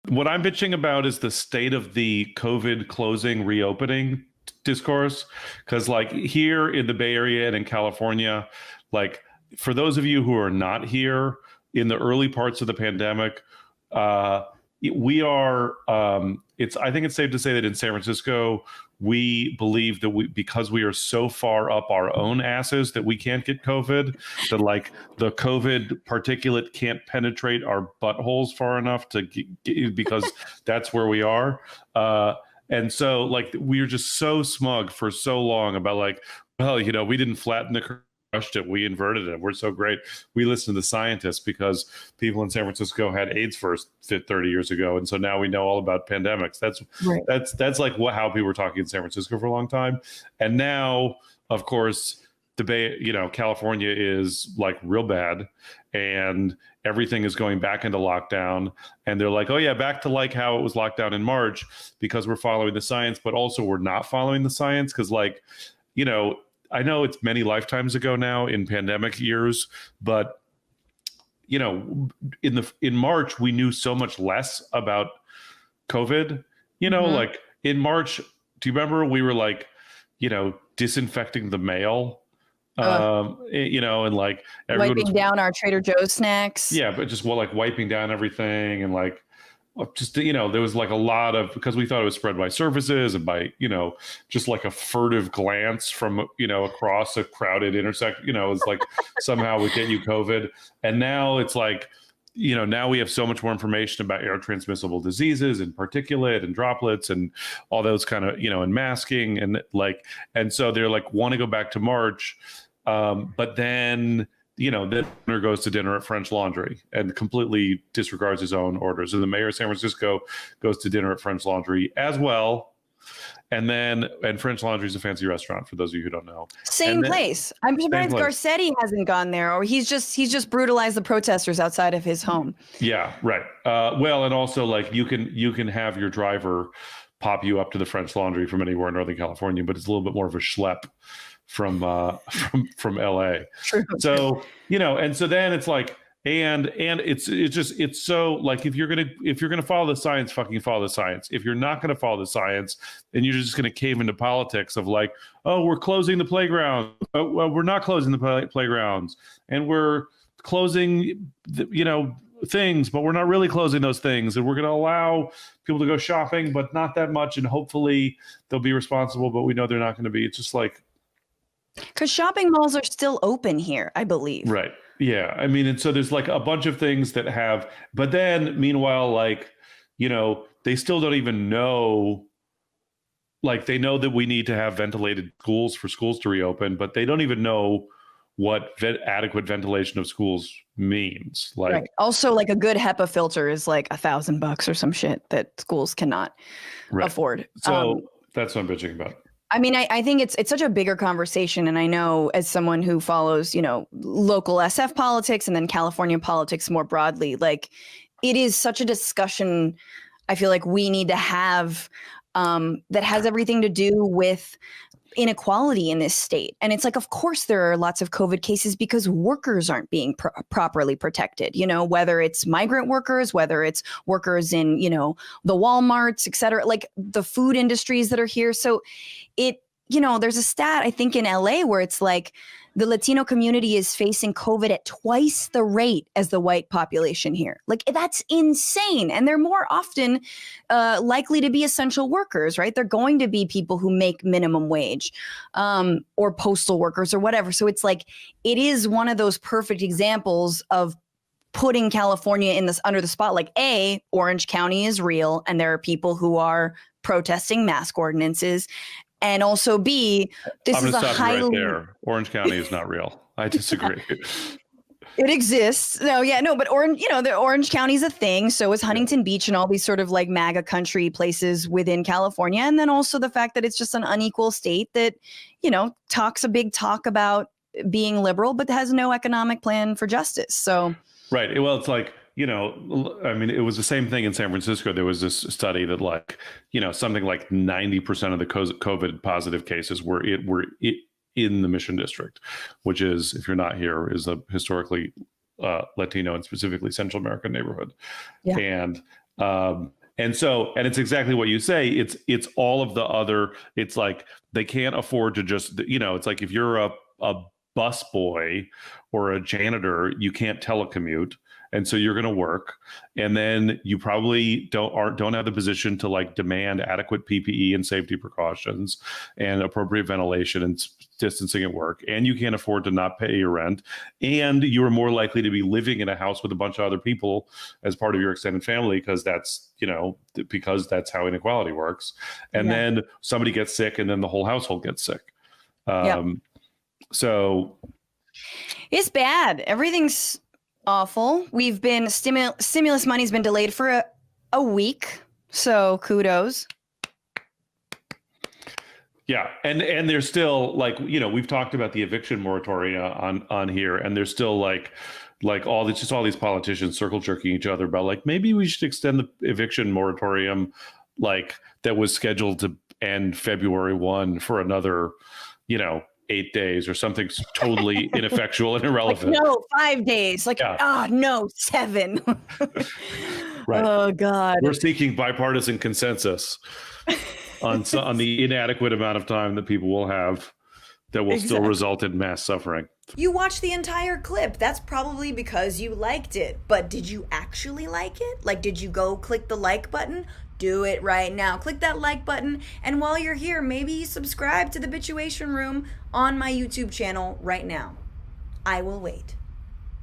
What I'm bitching about is the state of the COVID closing, reopening discourse. Because, like, here in the Bay Area and in California, like, for those of you who are not here in the early parts of the pandemic, we are, I think it's safe to say that in San Francisco, we believe that because we are so far up our own asses that we can't get COVID, that like the COVID particulate can't penetrate our buttholes far enough to get, because that's where we are. And so like we were just so smug for so long about like, well, we didn't flatten the curve, crushed it, we inverted it, we're so great. We listened to the scientists because people in San Francisco had AIDS first 30 years ago, and so now we know all about pandemics. That's right. That's like how people were talking in San Francisco for a long time. And now, of course, the Bay, California is like real bad, and everything is going back into lockdown. And they're like, oh yeah, back to like how it was locked down in March, because we're following the science, but also we're not following the science because, like, I know it's many lifetimes ago now in pandemic years, but in March we knew so much less about COVID. Like in March, do you remember we were like, disinfecting the mail, and like wiping down our Trader Joe's snacks. Yeah, but just like wiping down everything, and like just, there was like a lot of, because we thought it was spread by surfaces and by, just like a furtive glance from, across a crowded intersection, it's like somehow we get you COVID. And now it's like, now we have so much more information about air transmissible diseases and particulate and droplets and all those kind of, and masking and like, and so they're like, want to go back to March. But then, the owner goes to dinner at French Laundry and completely disregards his own orders. And the mayor of San Francisco goes to dinner at French Laundry as well. And French Laundry is a fancy restaurant, for those of you who don't know. Same place. I'm surprised Garcetti hasn't gone there, or he's just brutalized the protesters outside of his home. Yeah, right. Well, and also like you can have your driver pop you up to the French Laundry from anywhere in Northern California, but it's a little bit more of a schlep from LA. True. So, and so then it's like, and it's so like, if you're gonna follow the science, fucking follow the science. If you're not gonna follow the science, then you're just gonna cave into politics of like, oh, we're closing the playground. Oh, well, we're not closing the playgrounds, and we're closing things, but we're not really closing those things, and we're going to allow people to go shopping, but not that much, and hopefully they'll be responsible, but we know they're not going to be. It's just like, because shopping malls are still open here, I believe. Right. Yeah. I mean, and so there's like a bunch of things that have, but then meanwhile, like, they still don't even know, like they know that we need to have ventilated schools for schools to reopen, but they don't even know what adequate ventilation of schools means. Like, right. Also, like a good HEPA filter is like $1,000 or some shit that schools cannot afford. So that's what I'm bitching about. I mean, I think it's such a bigger conversation. And I know, as someone who follows, local SF politics and then California politics more broadly, like it is such a discussion I feel like we need to have that has everything to do with inequality in this state. And it's like, of course, there are lots of COVID cases because workers aren't being properly protected, whether it's migrant workers, whether it's workers in, the Walmarts, et cetera, like the food industries that are here. So there's a stat, I think, in LA where it's like the Latino community is facing COVID at twice the rate as the white population here. Like, that's insane. And they're more often likely to be essential workers, right? They're going to be people who make minimum wage or postal workers or whatever. So it's like, it is one of those perfect examples of putting California in this under the spotlight. A, Orange County is real, and there are people who are protesting mask ordinances. And also B, this is a highly... right there. Orange County is not real. I disagree. It exists. But the Orange County is a thing. So is Huntington Beach and all these sort of like MAGA country places within California. And then also the fact that it's just an unequal state that, talks a big talk about being liberal, but has no economic plan for justice. So. Right. Well, it's like, I mean, it was the same thing in San Francisco. There was this study that like, something like 90% of the COVID positive cases were in the Mission District, which is, if you're not here, is a historically Latino and specifically Central American neighborhood. Yeah. And And it's exactly what you say. It's all of the other. It's like they can't afford to just, it's like if you're a bus boy or a janitor, you can't telecommute, and so you're going to work, and then you probably don't have the position to like demand adequate PPE and safety precautions and appropriate ventilation and distancing at work, and you can't afford to not pay your rent, and you are more likely to be living in a house with a bunch of other people as part of your extended family because that's how inequality works. And Yeah. then somebody gets sick, and then the whole household gets sick. Yep. So It's bad. Everything's awful. We've been stimulus money's been delayed for a week. So kudos. yeah, and there's still like, we've talked about the eviction moratoria on here, and there's still like all these politicians circle jerking each other about like maybe we should extend the eviction moratorium like that was scheduled to end February 1 for another, 8 days or something totally ineffectual and irrelevant. Like, no, 5 days. Like, no, 7. Right. Oh God. We're seeking bipartisan consensus on the inadequate amount of time that people will have that will still result in mass suffering. You watched the entire clip. That's probably because you liked it. But did you actually like it? Like, did you go click the like button? Do it right now. Click that like button. And while you're here, maybe subscribe to the Bitchuation Room on my YouTube channel right now. I will wait.